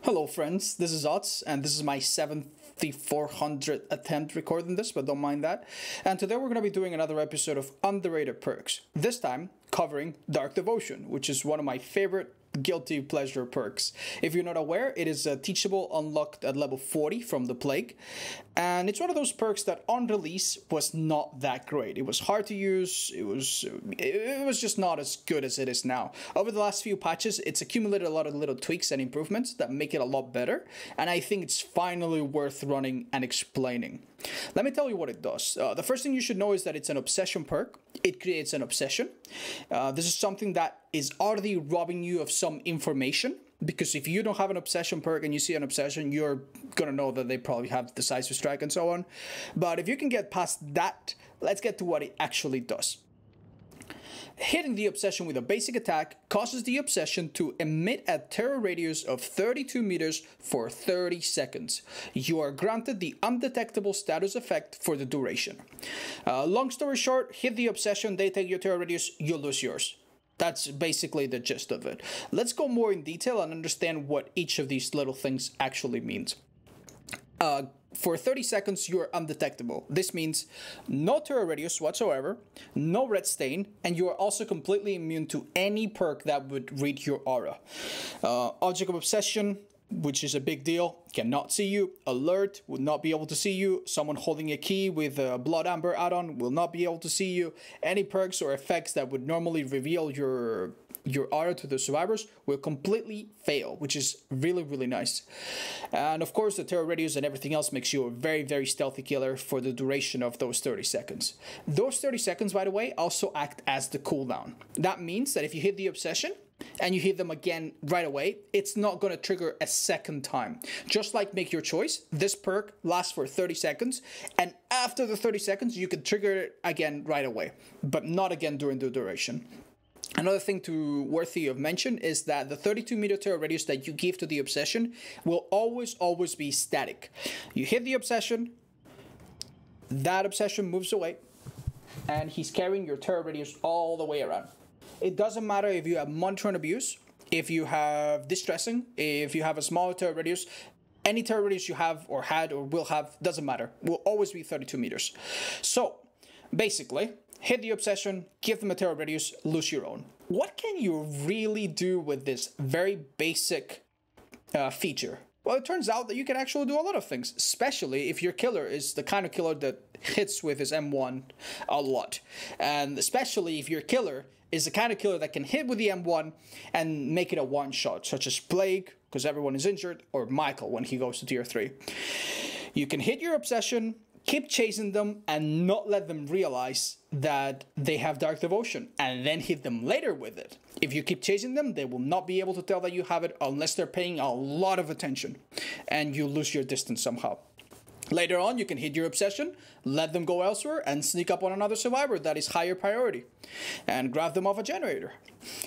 Hello friends, this is Otz, and this is my 7400th attempt recording this, but don't mind that. And today we're going to be doing another episode of Underrated Perks, this time covering Dark Devotion, which is one of my favorite guilty pleasure perks. If you're not aware, it is a teachable unlocked at level 40 from the Plague, and it's one of those perks that on release was not that great. It was hard to use, it was just not as good as it is now. Over the last few patches, it's accumulated a lot of little tweaks and improvements that make it a lot better, and I think it's finally worth running and explaining. Let me tell you what it does. The first thing you should know is that it's an obsession perk. It creates an obsession. This is something that is already robbing you of some information, because if you don't have an obsession perk and you see an obsession, you're gonna know that they probably have decisive strike and so on. But if you can get past that, let's get to what it actually does. Hitting the obsession with a basic attack causes the obsession to emit a terror radius of 32 meters for 30 seconds. You are granted the undetectable status effect for the duration. Long story short, hit the obsession, they take your terror radius, you lose yours. That's basically the gist of it. Let's go more in detail and understand what each of these little things actually means. For 30 seconds, you are undetectable. This means no terror radius whatsoever, no red stain, and you are also completely immune to any perk that would read your aura. Object of Obsession, which is a big deal, cannot see you. Alert will not be able to see you. Someone holding a key with a Blood Amber add-on will not be able to see you. Any perks or effects that would normally reveal your aura to the survivors will completely fail, which is really nice. And of course, the terror radius and everything else makes you a very stealthy killer for the duration of those 30 seconds. Those 30 seconds, by the way, also act as the cooldown. That means that if you hit the obsession and you hit them again right away, it's not going to trigger a second time. Just like Make Your Choice, this perk lasts for 30 seconds, and after the 30 seconds, you can trigger it again right away, but not again during the duration. Another thing worthy of mention is that the 32 meter terror radius that you give to the obsession will always be static. You hit the obsession, that obsession moves away, and he's carrying your terror radius all the way around. It doesn't matter if you have Monitor and Abuse, if you have Distressing, if you have a smaller terror radius, any terror radius you have or had or will have, doesn't matter, will always be 32 meters. So, basically, hit the obsession, give them a terror radius, lose your own. What can you really do with this very basic feature? Well, it turns out that you can actually do a lot of things, especially if your killer is the kind of killer that hits with his M1 a lot. And especially if your killer is the kind of killer that can hit with the M1 and make it a one-shot, such as Plague, because everyone is injured, or Michael when he goes to tier 3. You can hit your obsession, keep chasing them, and not let them realize that they have Dark Devotion, and then hit them later with it. If you keep chasing them, they will not be able to tell that you have it unless they're paying a lot of attention, and you lose your distance somehow. Later on, you can hit your obsession, let them go elsewhere, and sneak up on another survivor that is higher priority, and grab them off a generator.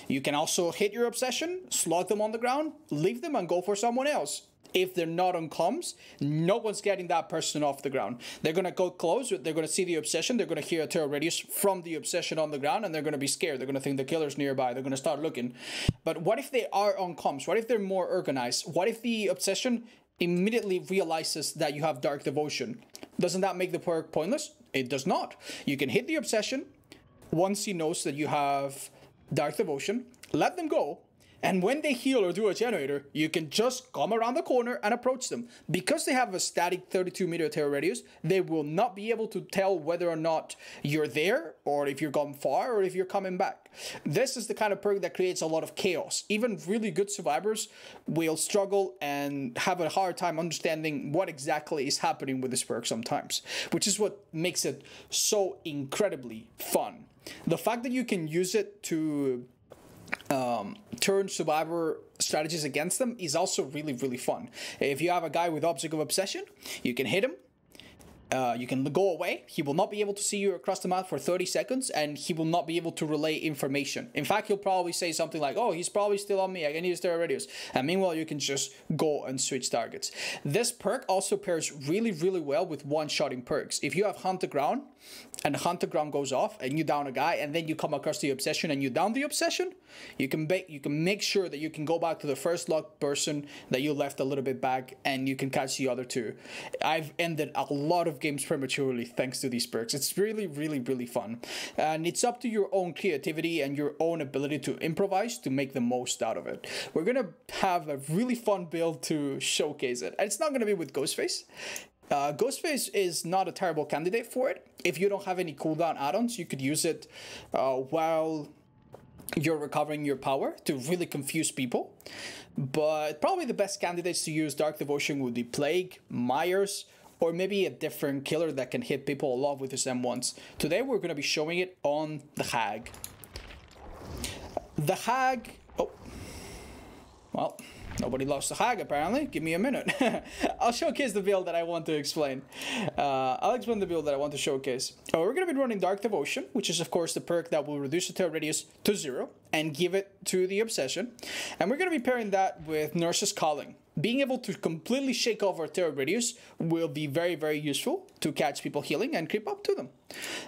You can also hit your obsession, slog them on the ground, leave them, and go for someone else. If they're not on comms, no one's getting that person off the ground. They're going to go close, they're going to see the obsession, they're going to hear a terror radius from the obsession on the ground, and they're going to be scared. They're going to think the killer's nearby. They're going to start looking. But what if they are on comms? What if they're more organized? What if the obsession immediately realizes that you have Dark Devotion? Doesn't that make the perk pointless? It does not. You can hit the obsession once he knows that you have Dark Devotion, let them go, and when they heal or do a generator, you can just come around the corner and approach them. Because they have a static 32 meter terror radius, they will not be able to tell whether or not you're there, or if you're gone far, or if you're coming back. This is the kind of perk that creates a lot of chaos. Even really good survivors will struggle and have a hard time understanding what exactly is happening with this perk sometimes, which is what makes it so incredibly fun. The fact that you can use it to turn survivor strategies against them is also really fun. If you have a guy with Object of Obsession, you can hit him, You can go away. He will not be able to see you across the map for 30 seconds, and he will not be able to relay information. In fact, he'll probably say something like, oh, he's probably still on me, I can use their radios. And meanwhile, you can just go and switch targets. This perk also pairs really, really well with one-shotting perks. If you have Hunt the Ground, and Hunt the Ground goes off, and you down a guy, and then you come across the Obsession, and you down the Obsession, you can make sure that you can go back to the first locked person that you left a little bit back, and you can catch the other two. I've ended a lot of games prematurely thanks to these perks. It's really, really, really fun. And it's up to your own creativity and your own ability to improvise to make the most out of it. We're going to have a really fun build to showcase it. And it's not going to be with Ghostface. Ghostface is not a terrible candidate for it. If you don't have any cooldown add-ons, you could use it while you're recovering your power to really confuse people. But probably the best candidates to use Dark Devotion would be Plague, Myers, or maybe a different killer that can hit people a lot with his M1s. Today we're going to be showing it on the Hag. The Hag... Oh. Well, nobody loves the Hag apparently. Give me a minute. I'll showcase the build that I want to explain. I'll explain the build that I want to showcase. We're going to be running Dark Devotion, which is of course the perk that will reduce the terror radius to 0 and give it to the Obsession. And we're going to be pairing that with Nurse's Calling. Being able to completely shake off our terror radius will be very, very useful to catch people healing and creep up to them.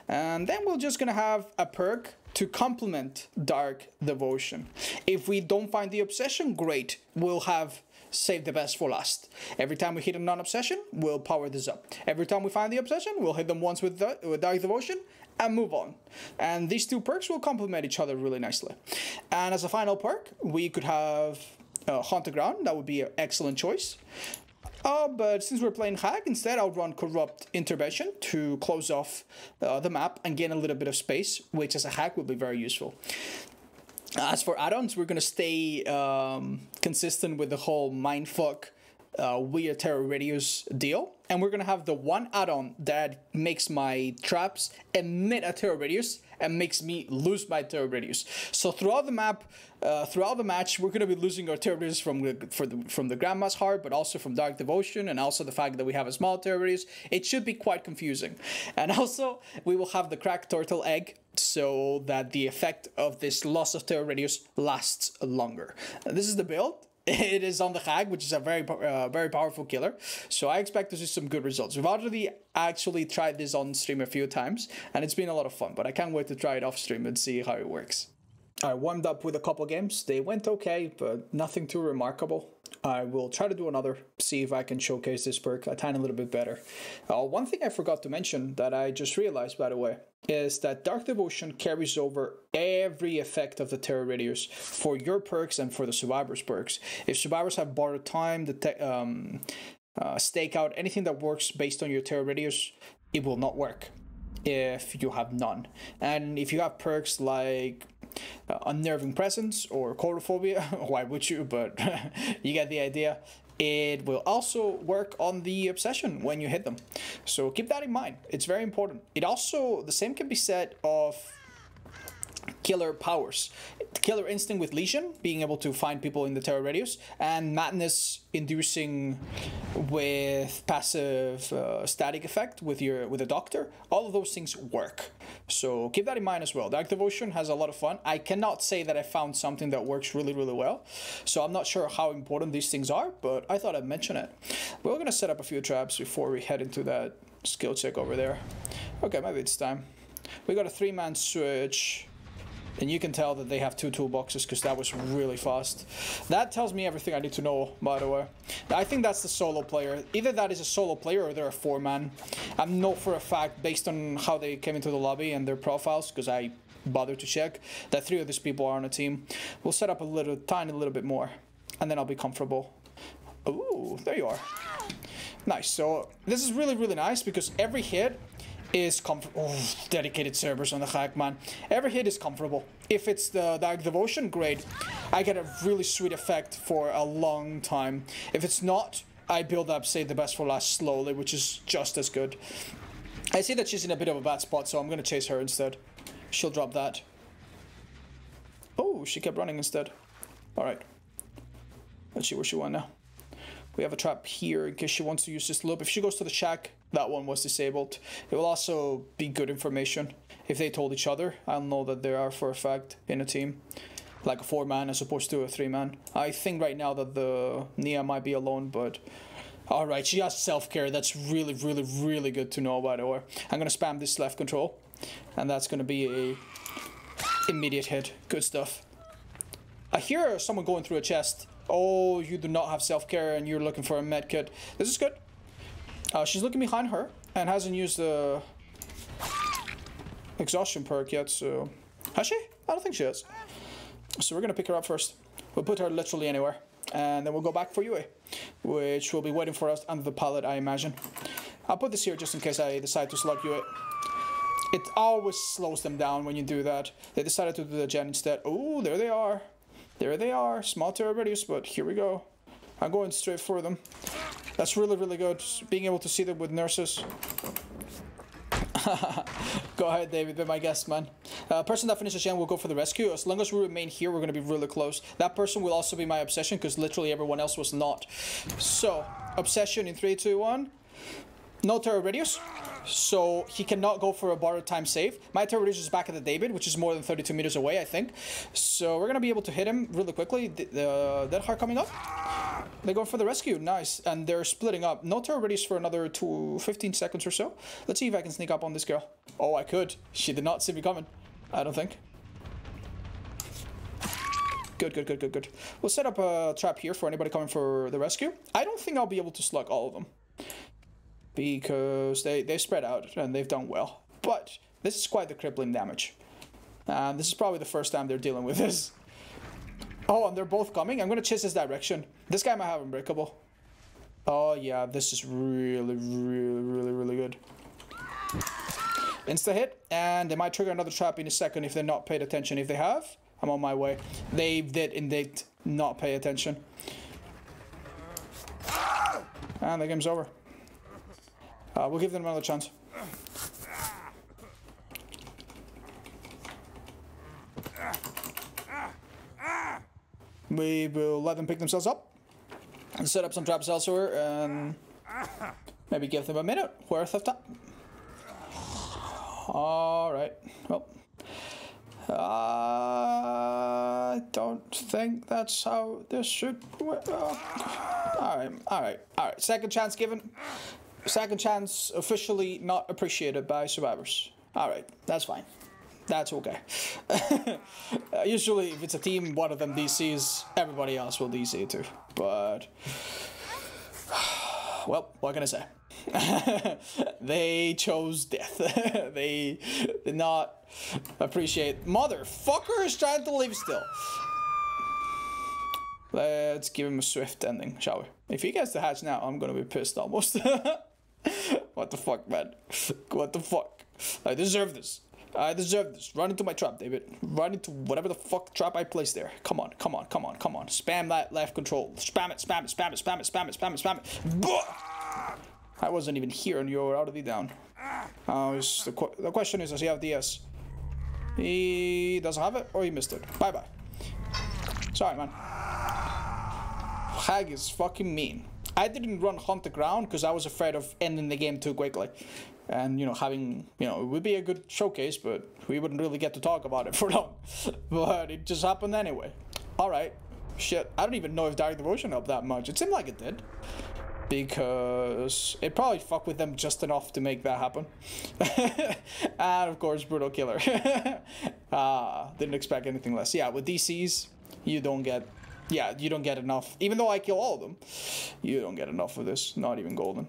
And then we're just going to have a perk to complement Dark Devotion. If we don't find the Obsession, great. We'll have Save the Best for last. Every time we hit a non-Obsession, we'll power this up. Every time we find the Obsession, we'll hit them once with Dark Devotion and move on. And these two perks will complement each other really nicely. And as a final perk, we could have Haunt the Ground. That would be an excellent choice. But since we're playing Hag, instead I'll run Corrupt Intervention to close off the map and gain a little bit of space, which as a Hag will be very useful. As for add-ons, we're going to stay consistent with the whole mindfuck weird terror radius deal. And we're going to have the one add-on that makes my traps emit a terror radius and makes me lose my terror radius. So throughout the map, throughout the match, we're going to be losing our terror radius from the Grandma's Heart, but also from Dark Devotion, and also the fact that we have a small terror radius. It should be quite confusing. And also, we will have the Cracked Turtle Egg, so that the effect of this loss of terror radius lasts longer. This is the build. It is on the Hag, which is a very powerful killer. So I expect to see some good results. We've already actually tried this on stream a few times, and it's been a lot of fun. But I can't wait to try it off stream and see how it works. I warmed up with a couple games. They went okay, but nothing too remarkable. I will try to do another, see if I can showcase this perk a tiny little bit better. One thing I forgot to mention that I just realized, by the way, is that Dark Devotion carries over every effect of the terror radius for your perks and for the survivors perks. If survivors have borrowed time, the stakeout, anything that works based on your terror radius, it will not work if you have none. And if you have perks like Unnerving Presence or Coulrophobia, why would you, but you get the idea. It will also work on the Obsession when you hit them. So keep that in mind. It's very important. It also, the same can be said of killer powers. Killer Instinct with Legion, being able to find people in the terror radius, and Madness inducing with passive static effect with the Doctor. All of those things work. So keep that in mind as well. Dark Devotion has a lot of fun. I cannot say that I found something that works really, really well. So I'm not sure how important these things are, but I thought I'd mention it. We're going to set up a few traps before we head into that skill check over there. Okay, maybe it's time. We got a 3-man switch. And you can tell that they have 2 toolboxes because that was really fast. That tells me everything I need to know, by the way. I think that's the solo player. Either that is a solo player or they're a 4-man. I know for a fact, based on how they came into the lobby and their profiles, because I bothered to check, that 3 of these people are on a team. We'll set up a tiny little bit more, and then I'll be comfortable. Ooh, there you are. Nice. So this is really, really nice because every hit is comfortable. Oh, dedicated servers on the Hag, man. Every hit is comfortable. If it's the Dark Devotion, great. I get a really sweet effect for a long time. If it's not, I build up Save the Best for last slowly, which is just as good. I see that she's in a bit of a bad spot, so I'm gonna chase her instead. She'll drop that. Oh, she kept running instead. Alright. Let's see where she went now. We have a trap here in case she wants to use this loop. If she goes to the shack, that one was disabled. It will also be good information if they told each other. I'll know that they are for a fact in a team. Like a 4-man as opposed to a 3-man. I think right now that the Nia might be alone, but... Alright, she has self-care. That's really, really, really good to know, by the way. I'm gonna spam this left control. And that's gonna be a immediate hit. Good stuff. I hear someone going through a chest. Oh, you do not have self-care and you're looking for a med kit. This is good. She's looking behind her and hasn't used the exhaustion perk yet, so... Has she? I don't think she has. So we're gonna pick her up first. We'll put her literally anywhere. And then we'll go back for UA, which will be waiting for us under the pallet, I imagine. I'll put this here just in case I decide to slug UA. It always slows them down when you do that. They decided to do the gen instead. Oh, there they are. There they are. Small terror radius, but here we go. I'm going straight for them. That's really, really good. Being able to see them with nurses. Go ahead, David, be my guest, man. Person that finishes gen will go for the rescue. As long as we remain here, we're going to be really close. That person will also be my obsession, because literally everyone else was not. So, obsession in 3, 2, 1. No terror radius. So, he cannot go for a borrowed time save. My terror radius is back at the David, which is more than 32 meters away, I think. So, we're going to be able to hit him really quickly. Dead Heart coming up. They're going for the rescue. Nice. And they're splitting up. No terror radius for another 15 seconds or so. Let's see if I can sneak up on this girl. Oh, I could. She did not see me coming. I don't think. Good, good, good, good, good. We'll set up a trap here for anybody coming for the rescue. I don't think I'll be able to slug all of them, because they spread out and they've done well. But this is quite the crippling damage. And this is probably the first time they're dealing with this. Oh, and they're both coming. I'm going to chase this direction. This guy might have Unbreakable. Oh, yeah. This is really, really, really, really good. Insta hit. And they might trigger another trap in a second if they're not paid attention. If they have, I'm on my way. They did indeed not pay attention. And the game's over. We'll give them another chance. We will let them pick themselves up and set up some traps elsewhere and maybe give them a minute worth of time. Alright, well, I don't think that's how this should work. Alright. Second chance given. Second chance officially not appreciated by survivors. Alright, that's fine. That's okay. Usually, if it's a team, one of them DCs, everybody else will DC too. But, well, what can I say? They chose death. They did not appreciate. Motherfucker is trying to live still. Let's give him a swift ending, shall we? If he gets the hatch now, I'm gonna be pissed almost. What the fuck, man? What the fuck? I deserve this. I deserve this. Run into my trap, David. Run into whatever the fuck trap I placed there. Come on, come on, come on, come on. Spam that left control. Spam it, spam it, spam it, spam it, spam it, spam it, spam it. I wasn't even here and you were already down. The question is, does he have DS? He doesn't have it or he missed it. Bye-bye. Sorry, man. Hag is fucking mean. I didn't run Hunt the Ground because I was afraid of ending the game too quickly. And, you know, having, you know, it would be a good showcase, but we wouldn't really get to talk about it for long. But it just happened anyway. Alright. Shit. I don't even know if Direct Devotion helped that much. It seemed like it did. Because it probably fucked with them just enough to make that happen. And, of course, Brutal Killer. Didn't expect anything less. Yeah, with DCs, you don't get... Yeah, you don't get enough. Even though I kill all of them, you don't get enough of this. Not even golden.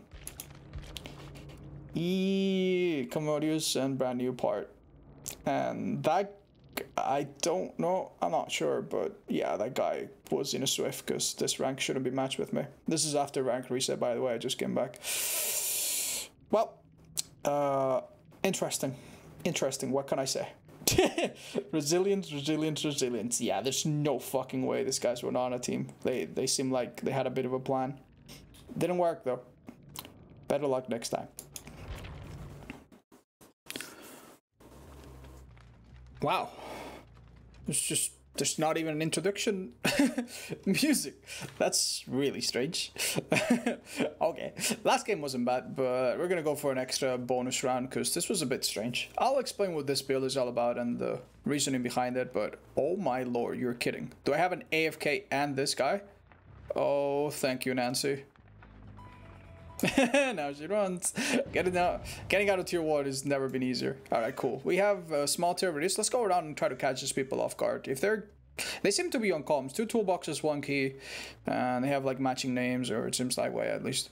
Commodious and brand new part. And that, I don't know. I'm not sure, but yeah, that guy was in a Swift because this rank shouldn't be matched with me. This is after rank reset, by the way. I just came back. Well, interesting. Interesting. What can I say? Resilience. Yeah, there's no fucking way these guys were on a team. They seem like they had a bit of a plan. Didn't work though. Better luck next time. Wow. It's just There's not even an introduction music. That's really strange. Okay, last game wasn't bad, but we're gonna go for an extra bonus round because this was a bit strange. I'll explain what this build is all about and the reasoning behind it, but oh my lord, you're kidding. Do I have an AFK and this guy? Oh, thank you, Nancy. Now she runs. Getting out of tier 1 has never been easier. Alright, cool. We have a small tier release. Let's go around and try to catch these people off guard. If they seem to be on comms. 2 toolboxes, 1 key. And they have like matching names, or it seems that way at least.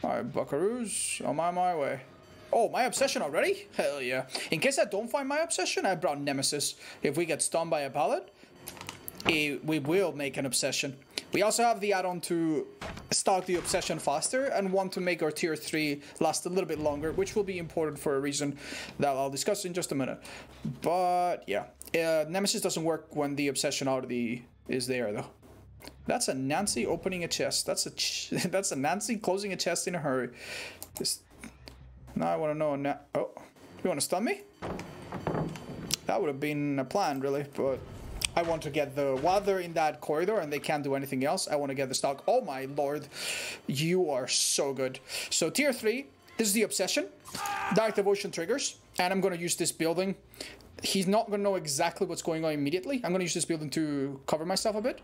Alright, buckaroos. On my way. Oh, my obsession already? Hell yeah. In case I don't find my obsession, I brought Nemesis. If we get stunned by a pallet, we will make an obsession. We also have the add-on to stock the obsession faster and want to make our tier 3 last a little bit longer, which will be important for a reason that I'll discuss in just a minute. But yeah, Nemesis doesn't work when the obsession already is there though. That's a Nancy opening a chest. That's a Nancy closing a chest in a hurry. Now I want to know. Oh, you want to stun me? That would have been a plan, really, but I want to get while they're in that corridor and they can't do anything else, I want to get the stock. Oh my lord, you are so good. So tier 3, this is the obsession. Dark Devotion triggers, and I'm going to use this building. He's not going to know exactly what's going on immediately. I'm going to use this building to cover myself a bit.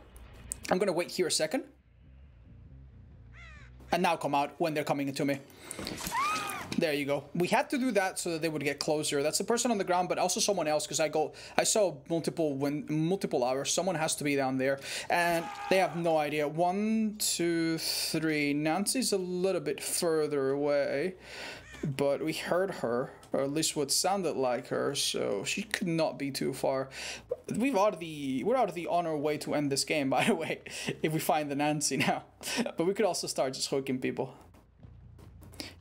I'm going to wait here a second. And now come out when they're coming into me. There you go. We had to do that so that they would get closer. That's the person on the ground, but also someone else, because I saw multiple hours. Someone has to be down there, and they have no idea. 1, 2, 3. Nancy's a little bit further away, but we heard her, or at least what sounded like her, so she could not be too far. We're out of the on our way to end this game, by the way, if we find the Nancy now. But we could also start just hooking people.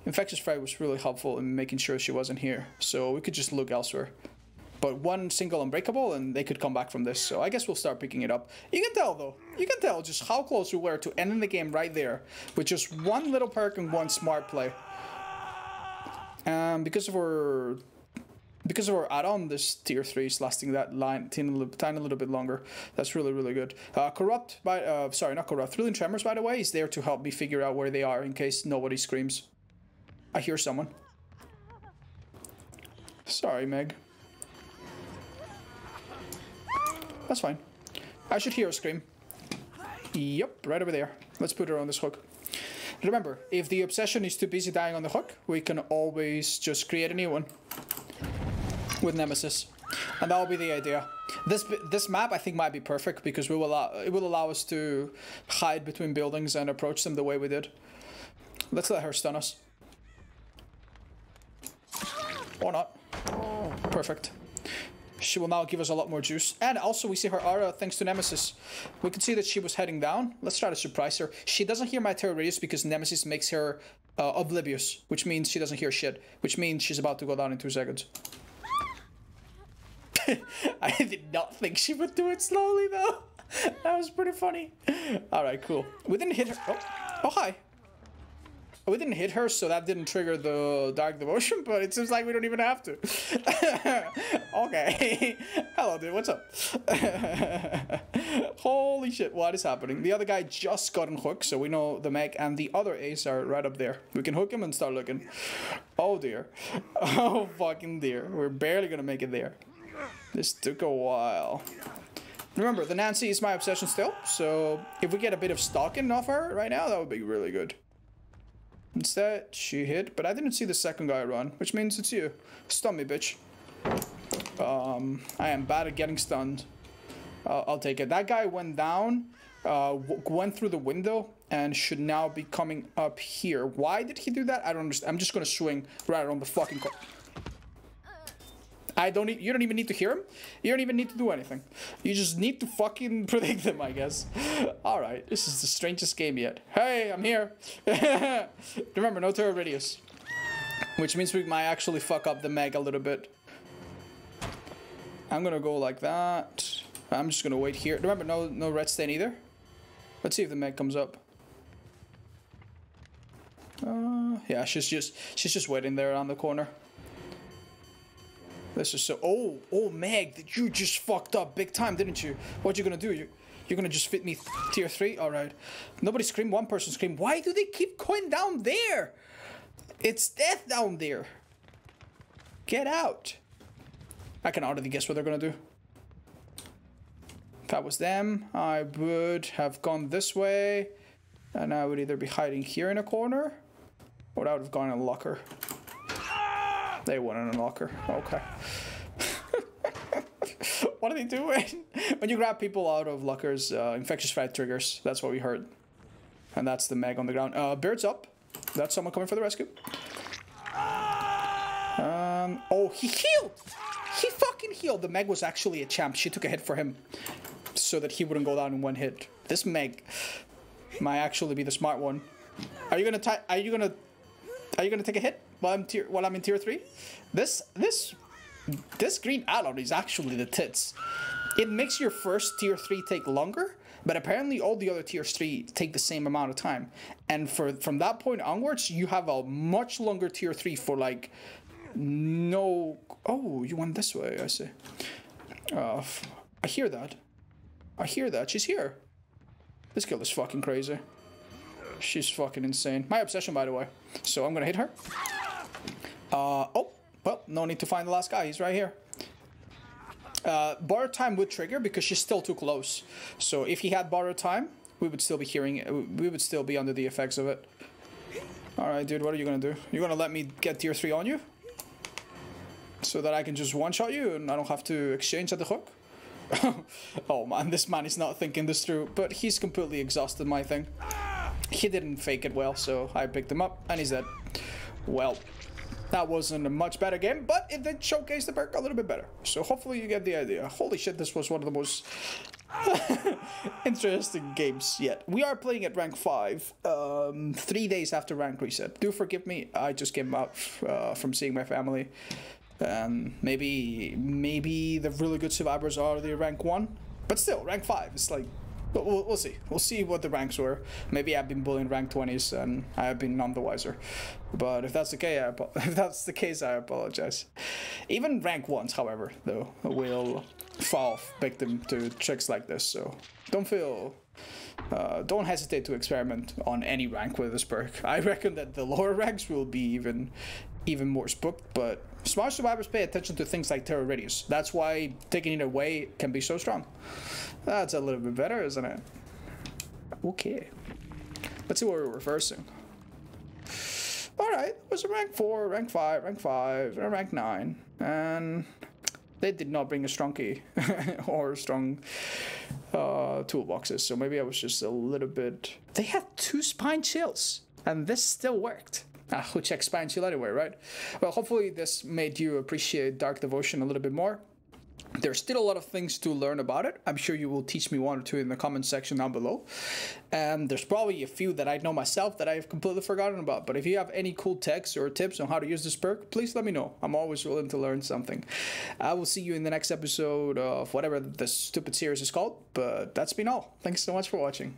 Infectious Fray was really helpful in making sure she wasn't here, so we could just look elsewhere. But 1 single unbreakable and they could come back from this, so I guess we'll start picking it up. You can tell though, you can tell just how close we were to ending the game right there, with just 1 little perk and 1 smart play. Because of our add-on, this tier 3 is lasting that tiny little bit longer. That's really, really good. Thrilling Tremors, by the way, is there to help me figure out where they are in case nobody screams. I hear someone. Sorry, Meg. That's fine. I should hear a scream. Yep, right over there. Let's put her on this hook. Remember, if the obsession is too busy dying on the hook, we can always just create a new one with Nemesis, and that will be the idea. This map I think might be perfect because it will allow us to hide between buildings and approach them the way we did. Let's let her stun us. Or not. Perfect. She will now give us a lot more juice. And also we see her aura thanks to Nemesis. We can see that she was heading down. Let's try to surprise her. She doesn't hear my terror radius because Nemesis makes her oblivious, which means she doesn't hear shit, which means she's about to go down in 2 seconds. I did not think she would do it slowly though. That was pretty funny. Alright, cool. We didn't hit her. Oh hi. We didn't hit her, so that didn't trigger the Dark Devotion, but it seems like we don't even have to. Okay. Hello, dude. What's up? Holy shit, what is happening? The other guy just got on hook, so we know the Meg and the other ace are right up there. We can hook him and start looking. Oh, dear. Oh, fucking dear. We're barely gonna make it there. This took a while. Remember, the Nancy is my obsession still, so if we get a bit of stalking off her right now, that would be really good. Instead, she hit, but I didn't see the second guy run, which means it's you. Stun me, bitch. I am bad at getting stunned. I'll take it. That guy went down, went through the window, and should now be coming up here. Why did he do that? I don't understand. I'm just gonna swing right around the fucking corner. You don't even need to hear him. You don't even need to do anything. You just need to fucking predict them, I guess. Alright, this is the strangest game yet. Hey, I'm here. Remember, no terror radius. Which means we might actually fuck up the Meg a little bit. I'm gonna go like that. I'm just gonna wait here. Remember, no red stain either. Let's see if the Meg comes up. Yeah, she's just waiting there around the corner. This is so... Oh, Meg, you just fucked up big time, didn't you? What you gonna do? You're gonna just fit me tier 3? Alright. Nobody scream, one person scream. Why do they keep going down there? It's death down there. Get out. I can already guess what they're gonna do. If I was them, I would have gone this way. And I would either be hiding here in a corner, or I would have gone in a locker. They went in a locker. Okay. What are they doing? When you grab people out of lockers, infectious fight triggers. That's what we heard. And that's the Meg on the ground. Bird's up. That's someone coming for the rescue. Oh, he healed! He fucking healed! The Meg was actually a champ. She took a hit for him so that he wouldn't go down in one hit. This Meg might actually be the smart one. Are you gonna take a hit while I'm in tier 3? This green add-on is actually the tits. It makes your first tier 3 take longer, but apparently all the other tier 3 take the same amount of time. And from that point onwards, you have a much longer tier 3 for like no... Oh, you went this way, I see. I hear that. She's here. This girl is fucking crazy. She's fucking insane. My obsession, by the way. So I'm gonna hit her. Oh, well, no need to find the last guy. He's right here. Borrowed time would trigger because she's still too close. So if he had borrowed time, we would still be hearing it. We would still be under the effects of it. Alright, dude, what are you gonna do? You're gonna let me get tier 3 on you? So that I can just one-shot you and I don't have to exchange at the hook? Oh man, this man is not thinking this through, but he's completely exhausted my thing. He didn't fake it well, so I picked him up and he's dead. Well, that wasn't a much better game, but it did showcase the perk a little bit better. So hopefully you get the idea. Holy shit, this was one of the most interesting games yet. We are playing at rank 5, 3 days after rank reset. Do forgive me, I just came out from seeing my family. Maybe the really good survivors are the rank 1, but still rank 5. It's like we'll see. We'll see what the ranks were. Maybe I've been bullying rank 20s and I have been none the wiser. But if that's the case, I apologize. Even rank 1s, however, though, will fall victim to tricks like this. So don't hesitate to experiment on any rank with this perk. I reckon that the lower ranks will be even more spooked, but smart survivors pay attention to things like terror radius. That's why taking it away can be so strong. That's a little bit better, isn't it? Okay. Let's see what we're reversing. Alright, it was a rank 4, rank 5, and rank 9. And they did not bring a strong key or strong toolboxes, so maybe I was just a little bit... They had 2 spine chills, and this still worked. Who checks spine chill anyway, right? Well, hopefully this made you appreciate Dark Devotion a little bit more. There's still a lot of things to learn about it. I'm sure you will teach me 1 or 2 in the comment section down below. And there's probably a few that I know myself that I've completely forgotten about. But if you have any cool texts or tips on how to use this perk, please let me know. I'm always willing to learn something. I will see you in the next episode of whatever this stupid series is called. But that's been all. Thanks so much for watching.